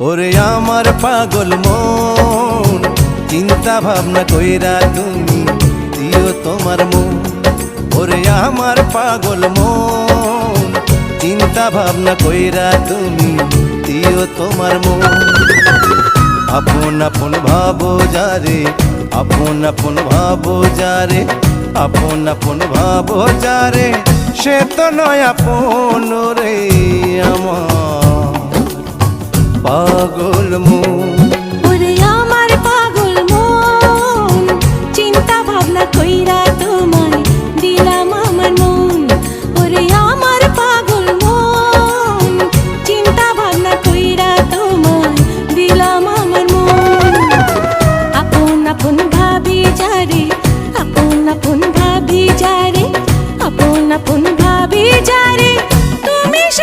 ওরে আমার পাগল মন, চিন্তা ভাবনা কইরা তুমি দিও তোমার মন। ওরে আমার পাগল মন, চিন্তা ভাবনা কইরা তুমি দিও তোমার মন। আপন আপন ভাবো যারে, আপন আপন ভাবো যারে, আপন আপন ভাবো যারে, সে তো নয় আপন রে।